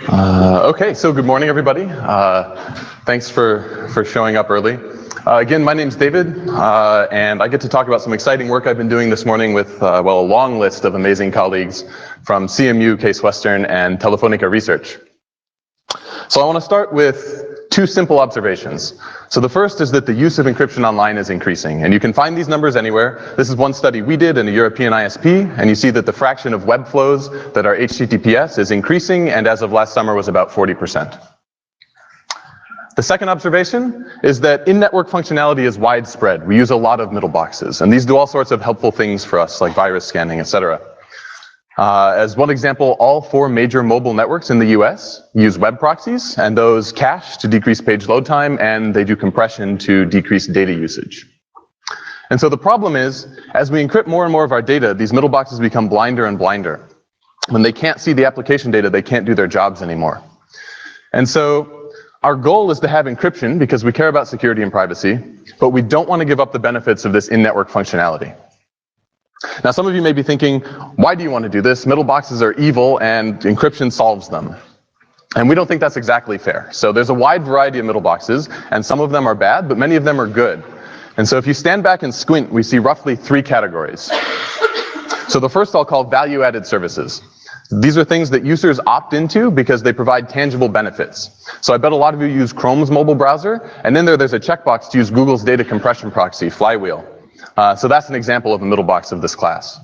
Okay, so good morning, everybody. Thanks for showing up early. Again, my name's David, and I get to talk about some exciting work I've been doing this morning with, well, a long list of amazing colleagues from CMU, Case Western, and Telefonica Research. So I want to start with two simple observations. So the first is that the use of encryption online is increasing, and you can find these numbers anywhere. This is one study we did in a European ISP, and you see that the fraction of web flows that are HTTPS is increasing, and as of last summer was about 40%. The second observation is that in-network functionality is widespread. We use a lot of middle boxes, and these do all sorts of helpful things for us, like virus scanning, etc. As one example, all 4 major mobile networks in the US use web proxies, and those cache to decrease page load time, and they do compression to decrease data usage. And so the problem is, as we encrypt more and more of our data, these middle boxes become blinder and blinder. When they can't see the application data, they can't do their jobs anymore. And so our goal is to have encryption because we care about security and privacy, but we don't want to give up the benefits of this in-network functionality. Now, some of you may be thinking, why do you want to do this? Middle boxes are evil and encryption solves them. And we don't think that's exactly fair. So there's a wide variety of middle boxes, and some of them are bad, but many of them are good. And so if you stand back and squint, we see roughly 3 categories. So the first I'll call value-added services. These are things that users opt into because they provide tangible benefits. So I bet a lot of you use Chrome's mobile browser, and in there's a checkbox to use Google's data compression proxy, Flywheel. So that's an example of a middle box of this class.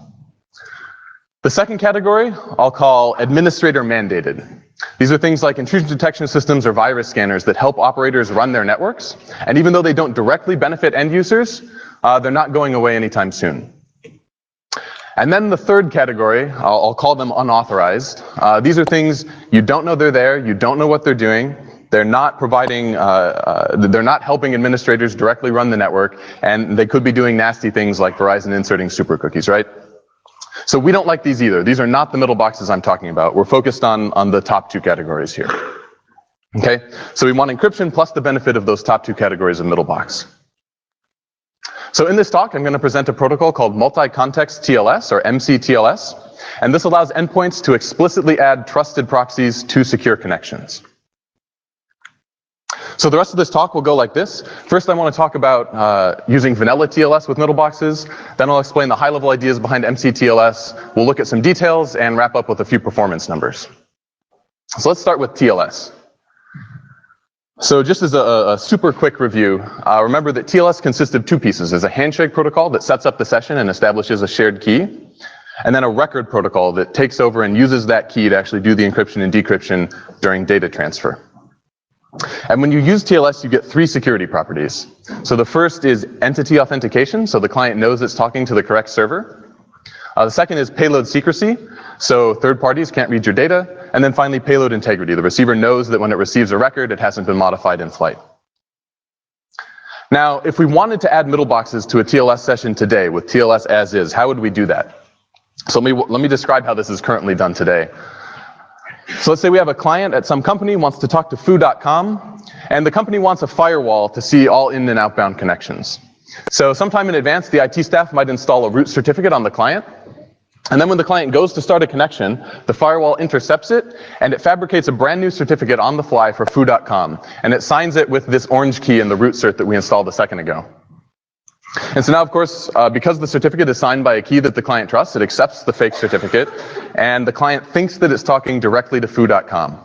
The second category I'll call administrator mandated. These are things like intrusion detection systems or virus scanners that help operators run their networks. And even though they don't directly benefit end users, they're not going away anytime soon. And then the third category, I'll call them unauthorized. These are things you don't know they're there, you don't know what they're doing. They're not providing, they're not helping administrators directly run the network, and they could be doing nasty things like Verizon inserting super cookies, right? So we don't like these either. These are not the middle boxes I'm talking about. We're focused on the top 2 categories here. Okay? So we want encryption plus the benefit of those top 2 categories of middle box. So in this talk, I'm going to present a protocol called multi-context TLS, or MCTLS, and this allows endpoints to explicitly add trusted proxies to secure connections. So the rest of this talk will go like this. First, I want to talk about using vanilla TLS with middle boxes. Then I'll explain the high-level ideas behind MCTLS. We'll look at some details and wrap up with a few performance numbers. So let's start with TLS. So just as a super quick review, remember that TLS consists of 2 pieces. There's a handshake protocol that sets up the session and establishes a shared key, and then a record protocol that takes over and uses that key to actually do the encryption and decryption during data transfer. And when you use TLS, you get 3 security properties. So the first is entity authentication, so the client knows it's talking to the correct server. The second is payload secrecy, so third parties can't read your data. And then finally, payload integrity. The receiver knows that when it receives a record, it hasn't been modified in flight. Now, if we wanted to add middle boxes to a TLS session today with TLS as is, how would we do that? So let me describe how this is currently done today. So let's say we have a client at some company wants to talk to foo.com, and the company wants a firewall to see all in and outbound connections. So sometime in advance, the IT staff might install a root certificate on the client, and then when the client goes to start a connection, the firewall intercepts it, and it fabricates a brand new certificate on the fly for foo.com, and it signs it with this orange key in the root cert that we installed a second ago. And so now, of course, because the certificate is signed by a key that the client trusts, it accepts the fake certificate, and the client thinks that it's talking directly to foo.com.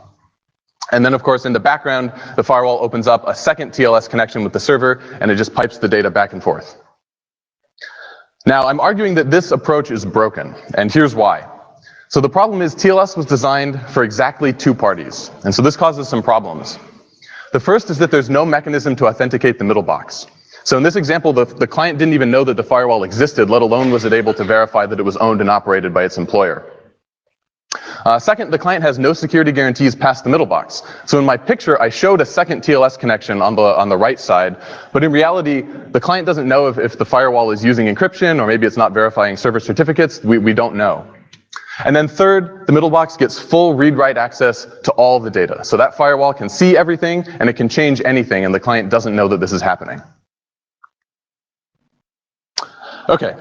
And then, of course, in the background, the firewall opens up a second TLS connection with the server, and it just pipes the data back and forth. Now, I'm arguing that this approach is broken, and here's why. So the problem is TLS was designed for exactly 2 parties, and so this causes some problems. The first is that there's no mechanism to authenticate the middle box. So in this example, the client didn't even know that the firewall existed, let alone was it able to verify that it was owned and operated by its employer. Second, the client has no security guarantees past the middle box. So in my picture, I showed a second TLS connection on the right side, but in reality, the client doesn't know if the firewall is using encryption, or maybe it's not verifying server certificates. We don't know. And then third, the middle box gets full read-write access to all the data. So that firewall can see everything, and it can change anything, and the client doesn't know that this is happening. Okay,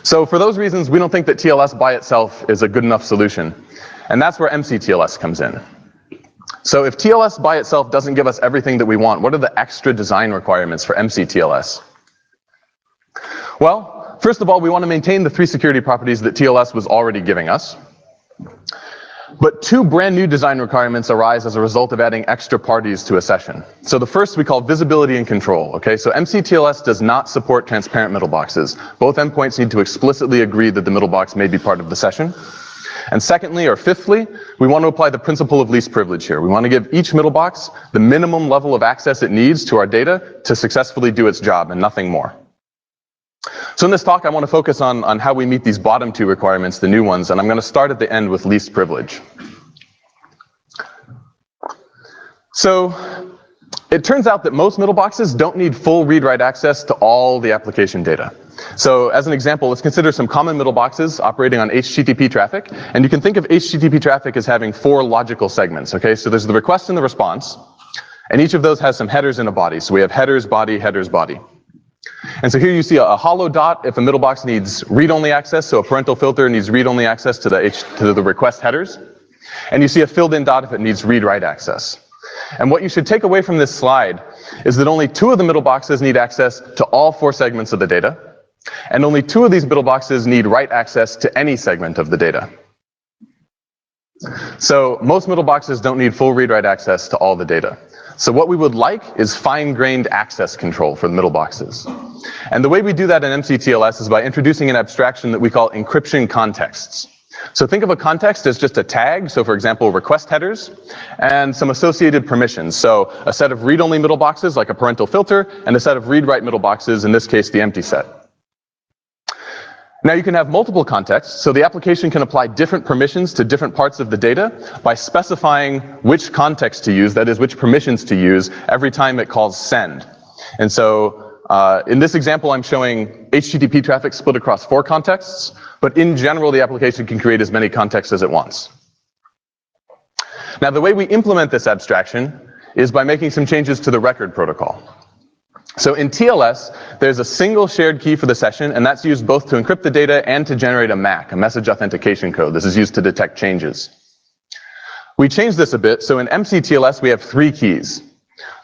So for those reasons, we don't think that TLS by itself is a good enough solution. And that's where MC-TLS comes in. So if TLS by itself doesn't give us everything that we want, what are the extra design requirements for MC-TLS? Well, first of all, we want to maintain the 3 security properties that TLS was already giving us. But 2 brand new design requirements arise as a result of adding extra parties to a session. So the first we call visibility and control, okay? So MC-TLS does not support transparent middle boxes. Both endpoints need to explicitly agree that the middle box may be part of the session. And secondly, or fifthly, we want to apply the principle of least privilege here. We want to give each middle box the minimum level of access it needs to our data to successfully do its job and nothing more. So in this talk, I want to focus on how we meet these bottom 2 requirements, the new ones, and I'm going to start at the end with least privilege. So it turns out that most middle boxes don't need full read-write access to all the application data. So as an example, let's consider some common middle boxes operating on HTTP traffic. And you can think of HTTP traffic as having 4 logical segments, okay? So there's the request and the response, and each of those has some headers and a body. So we have headers, body, headers, body. And so here you see a hollow dot if a middle box needs read-only access, so a parental filter needs read-only access to the request headers. And you see a filled-in dot if it needs read-write access. And what you should take away from this slide is that only 2 of the middle boxes need access to all 4 segments of the data. And only 2 of these middle boxes need write access to any segment of the data. So most middle boxes don't need full read-write access to all the data. So what we would like is fine-grained access control for the middle boxes. And the way we do that in MC-TLS is by introducing an abstraction that we call encryption contexts. So think of a context as just a tag, so for example, request headers, and some associated permissions. So a set of read-only middle boxes, like a parental filter, and a set of read-write middle boxes, in this case, the empty set. Now you can have multiple contexts, so the application can apply different permissions to different parts of the data by specifying which context to use, that is, which permissions to use every time it calls send. And so in this example, I'm showing HTTP traffic split across 4 contexts, but in general, the application can create as many contexts as it wants. Now the way we implement this abstraction is by making some changes to the record protocol. So in TLS, there's a single shared key for the session, and that's used both to encrypt the data and to generate a MAC, a message authentication code. This is used to detect changes. We changed this a bit, so in MC-TLS we have 3 keys.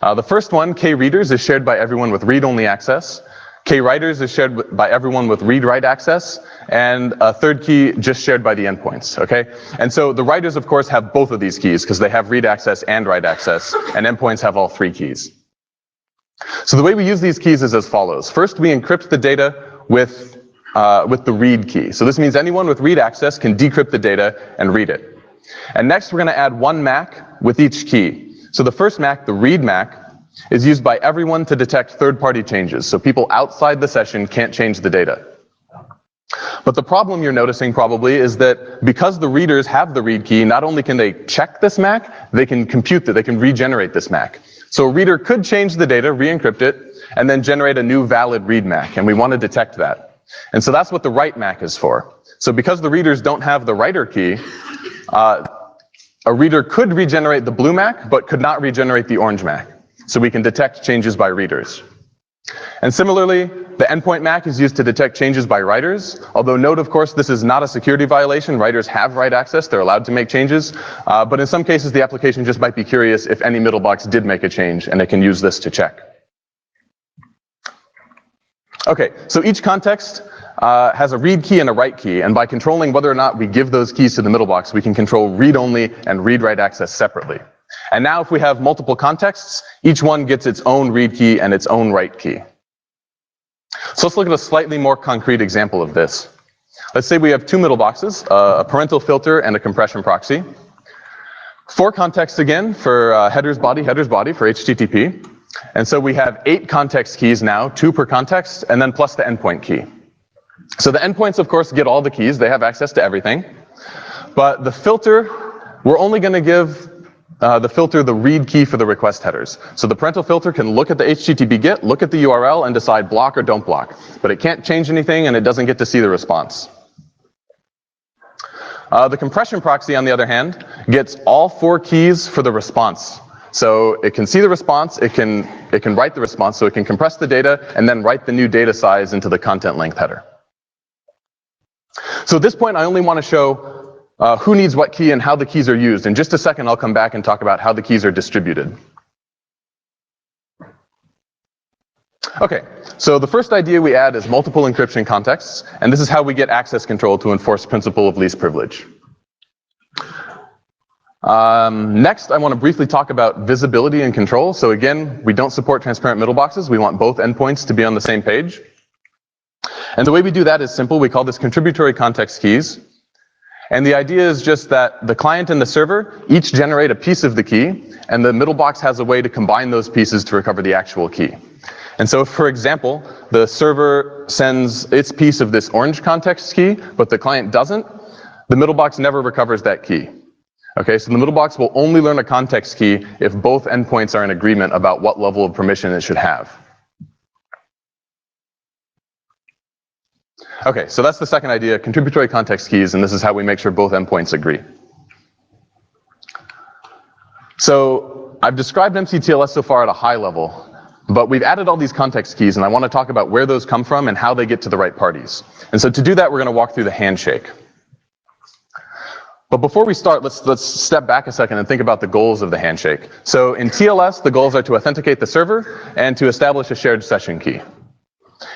The first one, kreaders, is shared by everyone with read-only access. Kwriters is shared by everyone with read-write access, and a third key just shared by the endpoints, okay? And so the writers, of course, have both of these keys because they have read access and write access, and endpoints have all 3 keys. So the way we use these keys is as follows. First, we encrypt the data with the read key. So this means anyone with read access can decrypt the data and read it. And next, we're going to add 1 MAC with each key. So the first MAC, the read MAC, is used by everyone to detect third-party changes. So people outside the session can't change the data. But the problem you're noticing probably is that because the readers have the read key, not only can they check this MAC, they can compute it, they can regenerate this MAC. So a reader could change the data, re-encrypt it, and then generate a new valid read MAC, and we want to detect that. And so that's what the write MAC is for. So because the readers don't have the writer key, a reader could regenerate the blue MAC, but could not regenerate the orange MAC. So we can detect changes by readers. And similarly, the endpoint MAC is used to detect changes by writers, although note, of course, this is not a security violation. Writers have write access. They're allowed to make changes. But in some cases, the application just might be curious if any middle box did make a change, and it can use this to check. Okay, so each context has a read key and a write key, and by controlling whether or not we give those keys to the middle box, we can control read-only and read-write access separately. And now if we have multiple contexts, each one gets its own read key and its own write key. So let's look at a slightly more concrete example of this. Let's say we have 2 middle boxes, a parental filter and a compression proxy. 4 contexts again for headers, body for HTTP. And so we have 8 context keys now, 2 per context, and then plus the endpoint key. So the endpoints, of course, get all the keys. They have access to everything. But the filter, we're only going to give the filter the read key for the request headers. So the parental filter can look at the HTTP GET, look at the URL, and decide block or don't block. But it can't change anything, and it doesn't get to see the response. The compression proxy, on the other hand, gets all 4 keys for the response. So it can see the response, it can write the response, so it can compress the data and then write the new data size into the content length header. So at this point, I only want to show who needs what key and how the keys are used. In just a second, I'll come back and talk about how the keys are distributed. Okay, so the first idea we add is multiple encryption contexts, and this is how we get access control to enforce principle of least privilege. Next, I want to briefly talk about visibility and control. So again, we don't support transparent middle boxes. We want both endpoints to be on the same page. And the way we do that is simple. We call this contributory context keys. And the idea is just that the client and the server each generate a piece of the key, and the middle box has a way to combine those pieces to recover the actual key. And so, for example, the server sends its piece of this orange context key, but the client doesn't, the middle box never recovers that key. Okay, so the middle box will only learn a context key if both endpoints are in agreement about what level of permission it should have. Okay, so that's the second idea, contributory context keys, and this is how we make sure both endpoints agree. So I've described MC-TLS so far at a high level, but we've added all these context keys, and I want to talk about where those come from and how they get to the right parties. And so to do that, we're going to walk through the handshake. But before we start, let's step back a second and think about the goals of the handshake. So in TLS, the goals are to authenticate the server and to establish a shared session key.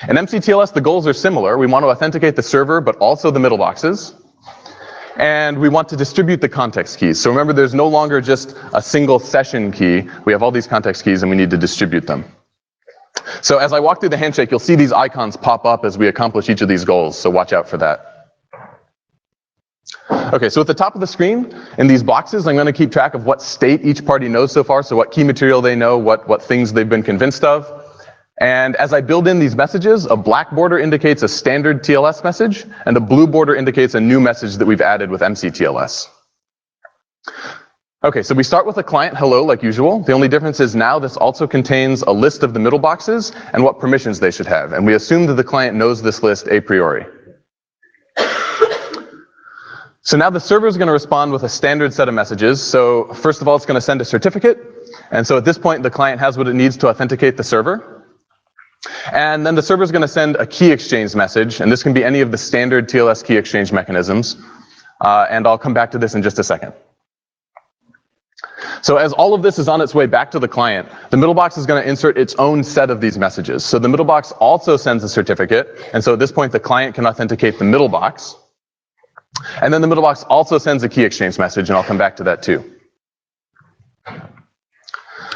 In MC-TLS, the goals are similar. We want to authenticate the server, but also the middle boxes. And we want to distribute the context keys. So remember, there's no longer just a single session key. We have all these context keys, and we need to distribute them. So as I walk through the handshake, you'll see these icons pop up as we accomplish each of these goals, so watch out for that. Okay, so at the top of the screen, in these boxes, I'm going to keep track of what state each party knows so far, so what key material they know, what things they've been convinced of. And as I build in these messages, a black border indicates a standard TLS message, and a blue border indicates a new message that we've added with MC-TLS. Okay, so we start with a client hello like usual. The only difference is now this also contains a list of the middle boxes and what permissions they should have. And we assume that the client knows this list a priori. So now the server is going to respond with a standard set of messages. So first of all, it's going to send a certificate. And so at this point, the client has what it needs to authenticate the server. And then the server is going to send a key exchange message. And this can be any of the standard TLS key exchange mechanisms. And I'll come back to this in just a second. So as all of this is on its way back to the client, the middle box is going to insert its own set of these messages. So the middle box also sends a certificate. And so at this point, the client can authenticate the middle box. And then the middle box also sends a key exchange message, and I'll come back to that too.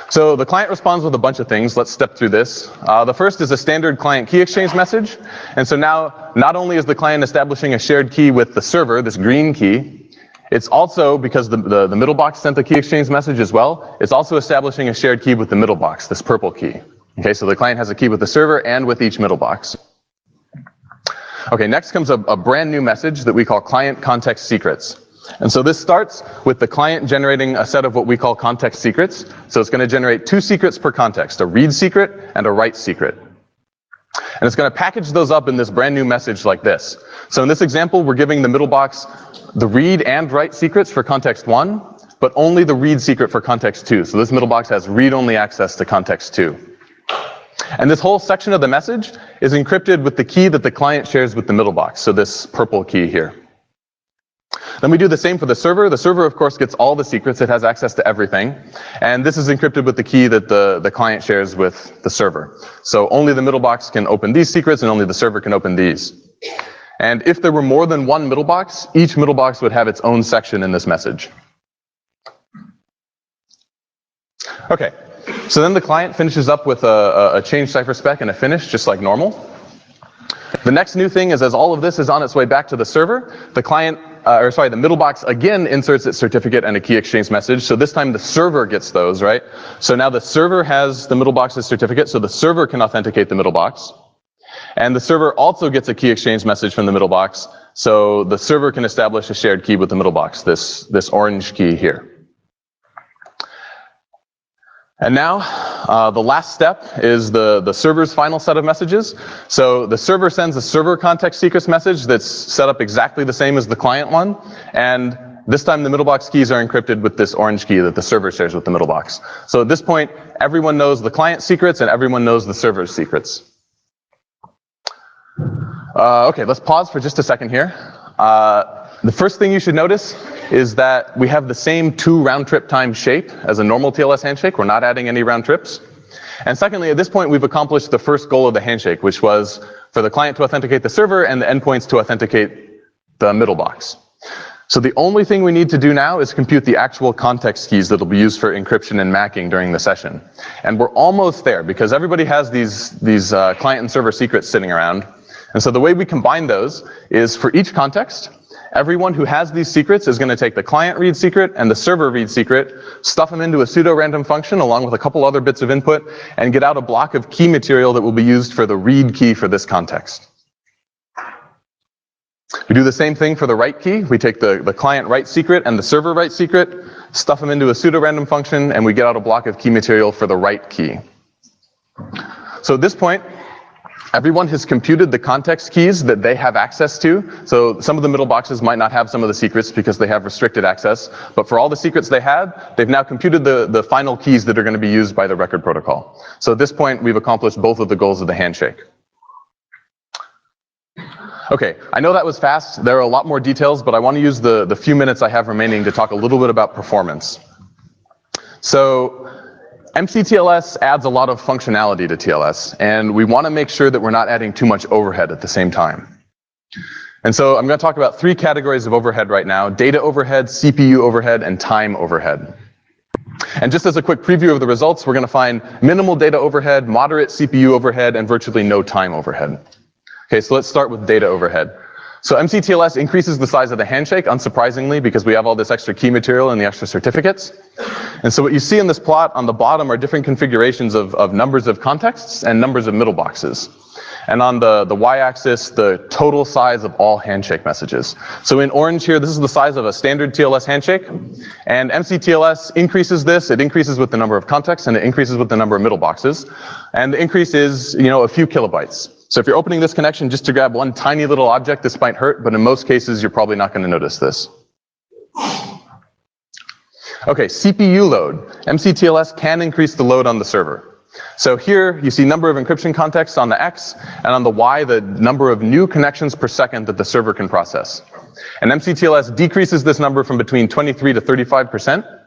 So the client responds with a bunch of things. Let's step through this. The first is a standard client key exchange message. And so now, not only is the client establishing a shared key with the server, this green key, it's also, because the middle box sent the key exchange message as well, it's also establishing a shared key with the middle box, this purple key. Okay, so the client has a key with the server and with each middle box. Okay, next comes a brand new message that we call client context secrets. And so this starts with the client generating a set of what we call context secrets. So it's going to generate 2 secrets per context, a read secret and a write secret. And it's going to package those up in this brand new message like this. So in this example, we're giving the middle box the read and write secrets for context 1, but only the read secret for context 2. So this middle box has read-only access to context 2. And this whole section of the message is encrypted with the key that the client shares with the middle box, so this purple key here. Then we do the same for the server. The server, of course, gets all the secrets. It has access to everything. And this is encrypted with the key that the client shares with the server. So only the middle box can open these secrets, and only the server can open these. And if there were more than one middle box, each middle box would have its own section in this message. Okay. So then the client finishes up with a change cipher spec and a finish, just like normal. The next new thing is, as all of this is on its way back to the server, the middle box again inserts its certificate and a key exchange message. So this time the server gets those, right? So now the server has the middle box's certificate, so the server can authenticate the middle box. And the server also gets a key exchange message from the middle box, so the server can establish a shared key with the middle box, this orange key here. And now, the last step is the server's final set of messages. So the server sends a server context secrets message that's set up exactly the same as the client one. And this time the middle box keys are encrypted with this orange key that the server shares with the middle box. So at this point, everyone knows the client's secrets and everyone knows the server's secrets. Okay, let's pause for just a second here. The first thing you should notice is that we have the same 2 round trip time shape as a normal TLS handshake. We're not adding any round trips. And secondly, at this point, we've accomplished the first goal of the handshake, which was for the client to authenticate the server and the endpoints to authenticate the middle box. So the only thing we need to do now is compute the actual context keys that will be used for encryption and macking during the session. And we're almost there because everybody has these client and server secrets sitting around. And so the way we combine those is for each context, everyone who has these secrets is going to take the client read secret and the server read secret, stuff them into a pseudo-random function along with a couple other bits of input, and get out a block of key material that will be used for the read key for this context. We do the same thing for the write key. We take the client write secret and the server write secret, stuff them into a pseudo-random function, and we get out a block of key material for the write key. So at this point, everyone has computed the context keys that they have access to. So some of the middle boxes might not have some of the secrets because they have restricted access. But for all the secrets they had, they've now computed the final keys that are going to be used by the record protocol. So at this point, we've accomplished both of the goals of the handshake. Okay, I know that was fast. There are a lot more details, but I want to use the few minutes I have remaining to talk a little bit about performance. So MCTLS adds a lot of functionality to TLS, and we want to make sure that we're not adding too much overhead at the same time. And so I'm going to talk about 3 categories of overhead right now: data overhead, CPU overhead, and time overhead. And just as a quick preview of the results, we're going to find minimal data overhead, moderate CPU overhead, and virtually no time overhead. Okay, so let's start with data overhead. So MCTLS increases the size of the handshake, unsurprisingly, because we have all this extra key material and the extra certificates. And so what you see in this plot on the bottom are different configurations of numbers of contexts and numbers of middle boxes. And on the y-axis, the total size of all handshake messages. So in orange here, this is the size of a standard TLS handshake. And MCTLS increases this. It increases with the number of contexts, and it increases with the number of middle boxes. And the increase is, a few kilobytes. So if you're opening this connection just to grab one tiny little object, this might hurt, but in most cases, you're probably not going to notice this. Okay, CPU load. MCTLS can increase the load on the server. So here, you see number of encryption contexts on the X, and on the Y, the number of new connections per second that the server can process. And MCTLS decreases this number from between 23 to 35%.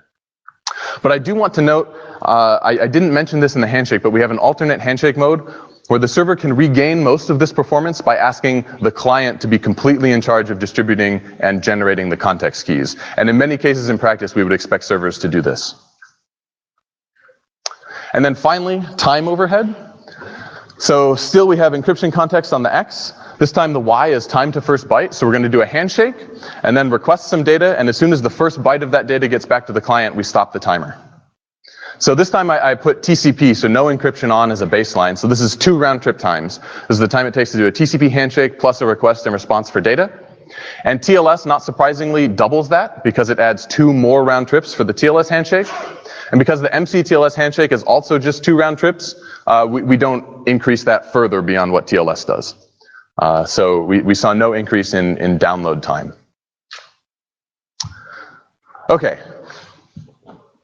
But I do want to note, I didn't mention this in the handshake, but we have an alternate handshake mode where the server can regain most of this performance by asking the client to be completely in charge of distributing and generating the context keys. And in many cases in practice, we would expect servers to do this. And then finally, time overhead. So still we have encryption context on the X. This time the Y is time to first byte. So we're going to do a handshake and then request some data. And as soon as the first byte of that data gets back to the client, we stop the timer. So this time I put TCP, so no encryption on, as a baseline. So this is 2 round trip times. This is the time it takes to do a TCP handshake plus a request and response for data. And TLS, not surprisingly, doubles that because it adds 2 more round trips for the TLS handshake. And because the MCTLS handshake is also just 2 round trips, we don't increase that further beyond what TLS does. So we saw no increase in download time. Okay.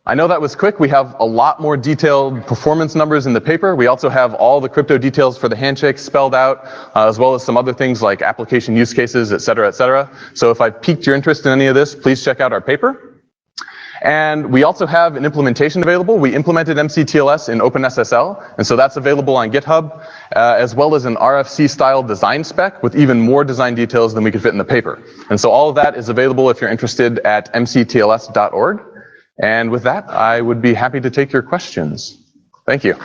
I know that was quick. We have a lot more detailed performance numbers in the paper. We also have all the crypto details for the handshake spelled out, as well as some other things like application use cases, et cetera, et cetera. So if I've piqued your interest in any of this, please check out our paper. And we also have an implementation available. We implemented MCTLS in OpenSSL, and so that's available on GitHub, as well as an RFC-style design spec with even more design details than we could fit in the paper. And so all of that is available if you're interested at mctls.org. And with that, I would be happy to take your questions. Thank you.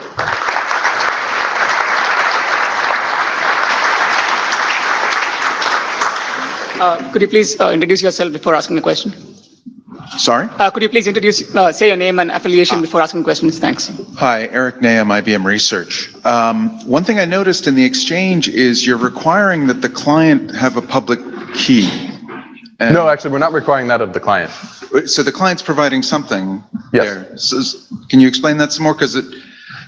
Could you please introduce yourself before asking the question? Sorry? Could you please say your name and affiliation before asking questions? Thanks. Hi, Eric Nahum, IBM Research. One thing I noticed in the exchange is you're requiring that the client have a public key. No, actually, we're not requiring that of the client. So the client's providing something Yes. there. So can you explain that some more? Because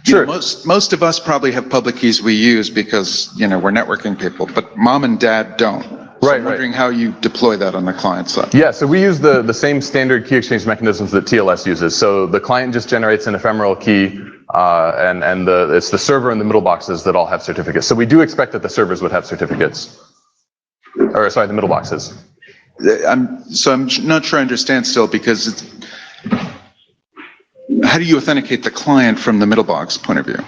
Sure. most of us probably have public keys we use because we're networking people, but mom and dad don't. So Right, I'm wondering how you deploy that on the client side. Yeah, so we use the same standard key exchange mechanisms that TLS uses. So the client just generates an ephemeral key and it's the server and the middle boxes that all have certificates. So we do expect that the servers would have certificates. Or sorry, the middle boxes. I'm not sure I understand still, because how do you authenticate the client from the middle box point of view?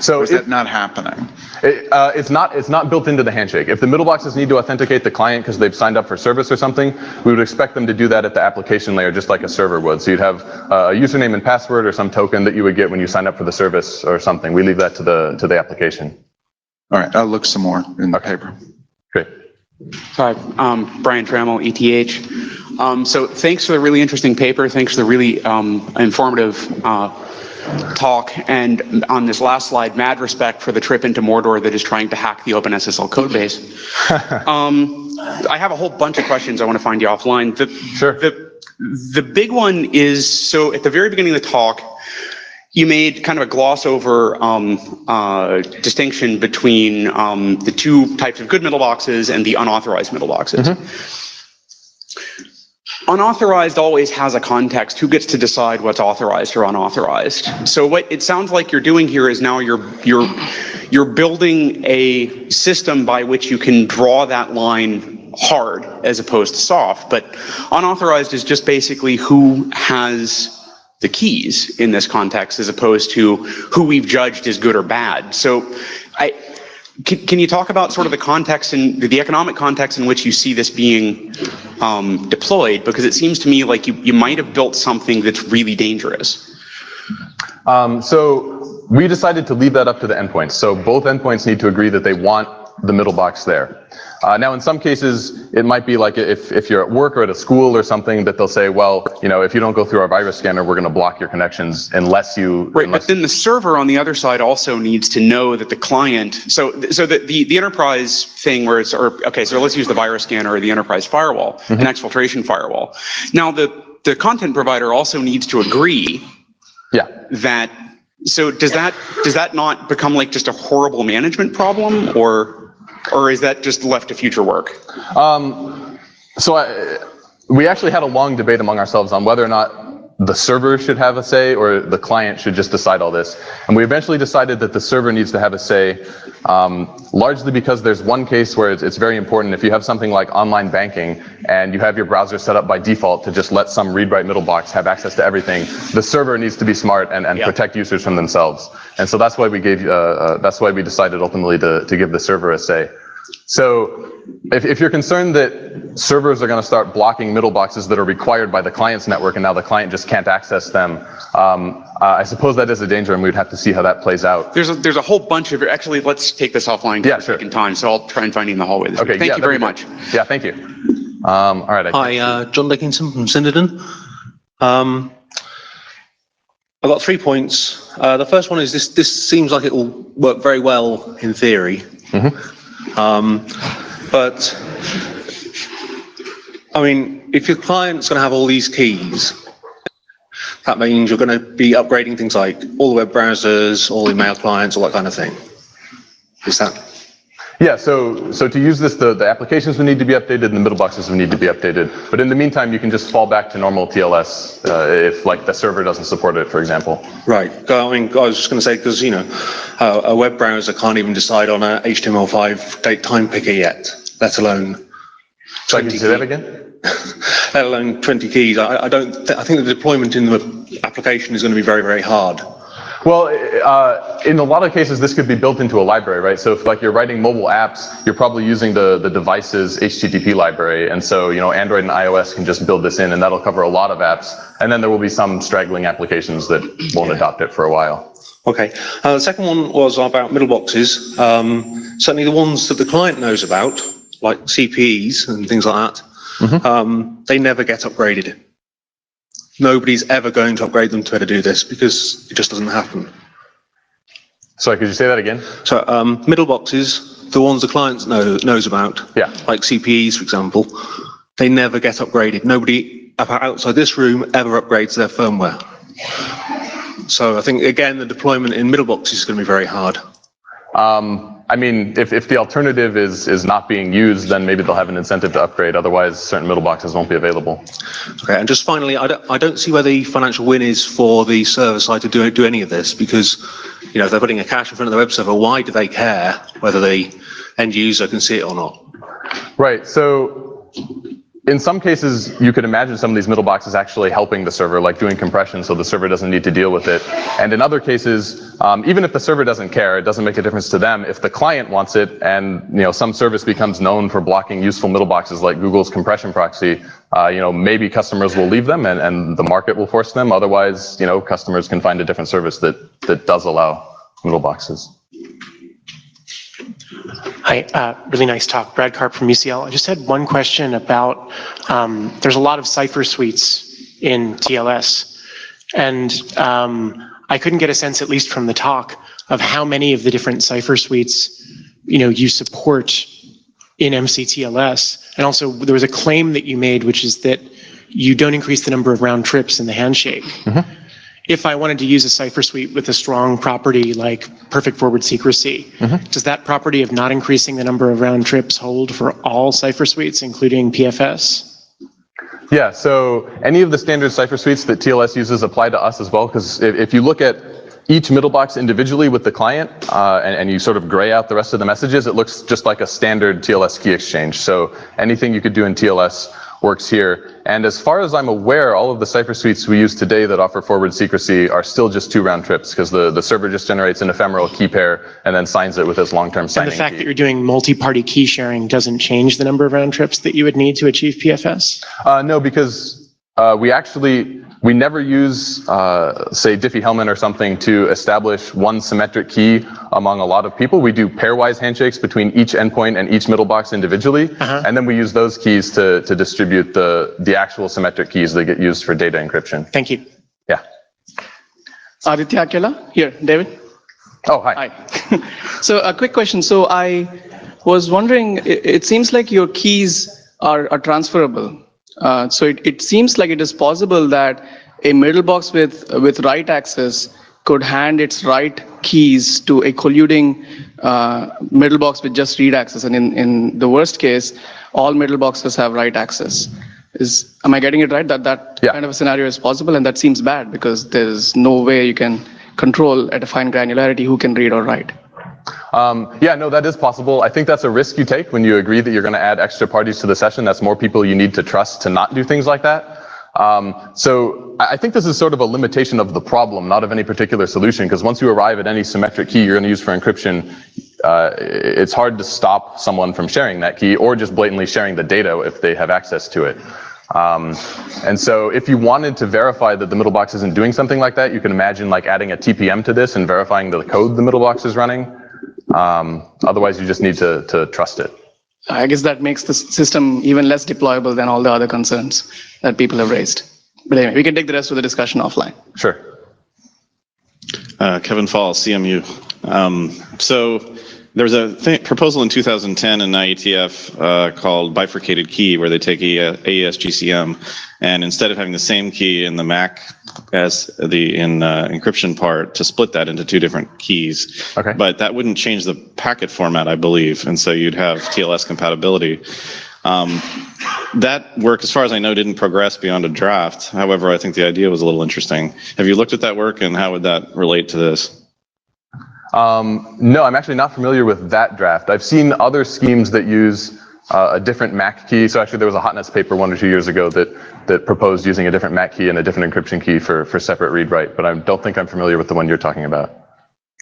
So or is that not happening? It's not built into the handshake. If the middle boxes need to authenticate the client because they've signed up for service or something, we would expect them to do that at the application layer, just like a server would. So you'd have a username and password or some token that you would get when you sign up for the service or something. We leave that to the application. All right, I'll look some more in the paper. Great. Hi, Brian Trammell, ETH. So thanks for the really interesting paper. Thanks for the really informative talk. And on this last slide, mad respect for the trip into Mordor that is trying to hack the OpenSSL code base. I have a whole bunch of questions I want to find you offline. Sure. The big one is, so at the very beginning of the talk, you made kind of a gloss over distinction between the two types of good middle boxes and the unauthorized middle boxes. Mm-hmm. Unauthorized always has a context. Who gets to decide what's authorized or unauthorized? So what it sounds like you're doing here is now you're building a system by which you can draw that line hard as opposed to soft. But unauthorized is just basically who has the keys in this context as opposed to who we've judged as good or bad. So can you talk about sort of the context and the economic context in which you see this being deployed? Because it seems to me like you might have built something that's really dangerous. So we decided to leave that up to the endpoints. So both endpoints need to agree that they want the middle box there. Now, in some cases, it might be like if you're at work or at a school or something that they'll say, well, if you don't go through our virus scanner, we're going to block your connections unless you... Right, but then the server on the other side also needs to know that the client... So the enterprise thing where it's... Okay, so let's use the virus scanner or the enterprise firewall, mm-hmm. an exfiltration firewall. Now, the content provider also needs to agree that... So does that not become like just a horrible management problem, or is that just left to future work? We actually had a long debate among ourselves on whether or not the server should have a say or the client should just decide all this. And we eventually decided that the server needs to have a say, largely because there's one case where it's very important. If you have something like online banking and you have your browser set up by default to just let some read-write middle box have access to everything, the server needs to be smart and protect users from themselves. And so that's why we decided ultimately to give the server a say. So if you're concerned that servers are going to start blocking middle boxes that are required by the client's network and now the client just can't access them, I suppose that is a danger, and we'd have to see how that plays out. There's a whole bunch of... Actually, let's take this offline. Yeah, sure. In time, so I'll try and find you in the hallway this week. Thank you very much. Yeah, thank you. All right. Hi, John Dickinson from Cinderton. I've got 3 points. The first one is this seems like it will work very well in theory. Mm-hmm. But I mean, if your client's going to have all these keys, that means you're going to be upgrading things like all the web browsers, all the email clients, all that kind of thing. Is that? Yeah, so to use this, the applications would need to be updated and the middle boxes would need to be updated. But in the meantime, you can just fall back to normal TLS if like the server doesn't support it, for example. Right. I mean, I was just going to say, because, a web browser can't even decide on a HTML5 date time picker yet, let alone... Sorry, can you say that again? Let alone 20 keys. I think the deployment in the application is going to be very, very hard. Well, in a lot of cases, this could be built into a library, right? So if like you're writing mobile apps, you're probably using the device's HTTP library. And so, Android and iOS can just build this in, and that'll cover a lot of apps. And then there will be some straggling applications that won't adopt it for a while. Okay. The second one was about middle boxes. Certainly the ones that the client knows about, like CPEs and things like that, mm-hmm. They never get upgraded. Nobody's ever going to upgrade them to be able to do this because it just doesn't happen. Sorry, could you say that again? So middle boxes, the ones the client knows about, like CPEs, for example, they never get upgraded. Nobody outside this room ever upgrades their firmware. So I think, again, the deployment in middle boxes is going to be very hard. I mean, if the alternative is not being used, then maybe they'll have an incentive to upgrade. Otherwise, certain middle boxes won't be available. Okay, and just finally, I don't see where the financial win is for the server side to do any of this, because, you know, if they're putting a cache in front of the web server, why do they care whether the end user can see it or not? Right. So in some cases, you could imagine some of these middle boxes actually helping the server, like doing compression so the server doesn't need to deal with it. And in other cases, even if the server doesn't care, it doesn't make a difference to them. If the client wants it and, you know, some service becomes known for blocking useful middle boxes like Google's compression proxy, you know, maybe customers will leave them and the market will force them. Otherwise, you know, customers can find a different service that does allow middle boxes. Hi, really nice talk. Brad Karp from UCL. I just had one question about, there's a lot of cipher suites in TLS, and I couldn't get a sense, at least from the talk, of how many of the different cipher suites, you know, you support in MCTLS. And also, there was a claim that you made, which is that you don't increase the number of round trips in the handshake. Mm-hmm. If I wanted to use a cipher suite with a strong property like perfect forward secrecy, mm-hmm. does that property of not increasing the number of round trips hold for all cipher suites, including PFS? Yeah, so any of the standard cipher suites that TLS uses apply to us as well, because if you look at each middle box individually with the client and you sort of gray out the rest of the messages, it looks just like a standard TLS key exchange. So anything you could do in TLS works here. And as far as I'm aware, all of the cipher suites we use today that offer forward secrecy are still just 2 round trips, because the server just generates an ephemeral key pair and then signs it with its long-term signing key. And the fact that you're doing multi-party key sharing doesn't change the number of round trips that you would need to achieve PFS? No, because we never use, say, Diffie-Hellman or something to establish one symmetric key among a lot of people. We do pairwise handshakes between each endpoint and each middle box individually, and then we use those keys to distribute the actual symmetric keys that get used for data encryption. Thank you. Yeah. Aditya Akela, here, David. Oh, hi. Hi. So a quick question. So I was wondering, it seems like your keys are transferable. So it seems like it is possible that a middle box with write access could hand its write keys to a colluding middle box with just read access. And in the worst case, all middle boxes have write access. Am I getting it right? That Yeah. kind of a scenario is possible, and that seems bad because there's no way you can control at a fine granularity who can read or write. Yeah, no, that is possible. I think that's a risk you take when you agree that you're going to add extra parties to the session. That's more people you need to trust to not do things like that. So I think this is sort of a limitation of the problem, not of any particular solution, because once you arrive at any symmetric key you're going to use for encryption, it's hard to stop someone from sharing that key or just blatantly sharing the data if they have access to it. And so if you wanted to verify that the middle box isn't doing something like that, you can imagine like adding a TPM to this and verifying the code the middle box is running. Otherwise, you just need to trust it. I guess that makes the system even less deployable than all the other concerns that people have raised. But anyway, we can take the rest of the discussion offline. Sure. Kevin Fall, CMU. So there was a proposal in 2010 in IETF called bifurcated key, where they take AES GCM, and instead of having the same key in the MAC as the encryption part, to split that into 2 different keys. Okay. But that wouldn't change the packet format, I believe, and so you'd have TLS compatibility. That work, as far as I know, didn't progress beyond a draft. However, I think the idea was a little interesting. Have you looked at that work, and how would that relate to this? No, I'm actually not familiar with that draft. I've seen other schemes that use a different MAC key. So actually there was a hotness paper 1 or 2 years ago that proposed using a different MAC key and a different encryption key for separate read-write, but I don't think I'm familiar with the one you're talking about.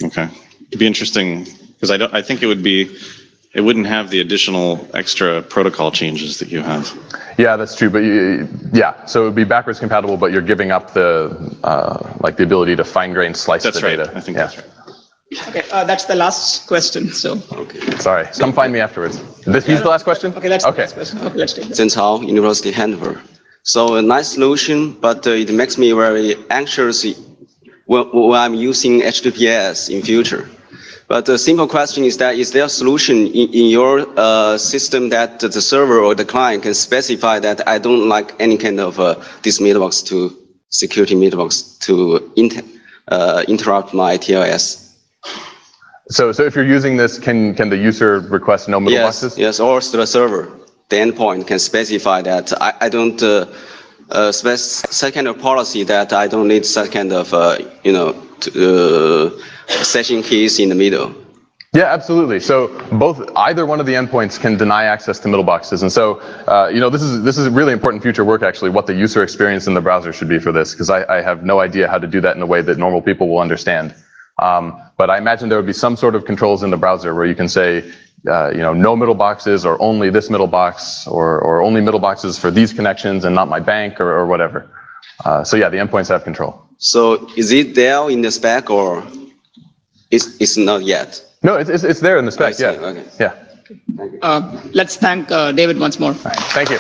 Okay. It'd be interesting, because I think it wouldn't have the additional extra protocol changes that you have. Yeah, that's true. But yeah, so it would be backwards compatible, but you're giving up the ability to fine-grain slice the data. That's right. I think that's right. Okay, that's the last question. So. Okay. Sorry, come find me afterwards. He's the last question? Okay, that's the last question. Okay, let's take that. Zhen Cao, University Hanover. So a nice solution, but it makes me very anxious when I'm using HTTPS in future. But the simple question is that, is there a solution in your system that the server or the client can specify that I don't like any kind of this mailbox to security mailbox to interrupt my TLS? So if you're using this, can the user request no middle boxes? Yes, or the server, the endpoint can specify that I don't set kind of policy that I don't need such kind of session keys in the middle. Yeah, absolutely. So either one of the endpoints can deny access to middle boxes, and so this is really important future work actually. What the user experience in the browser should be for this, because I have no idea how to do that in a way that normal people will understand. But I imagine there would be some sort of controls in the browser where you can say, no middle boxes, or only this middle box, or only middle boxes for these connections and not my bank, or whatever. So yeah, the endpoints have control. So is it there in the spec, or it's not yet? No, it's there in the spec. Yeah. Okay. Yeah. Let's thank David once more. All right. Thank you.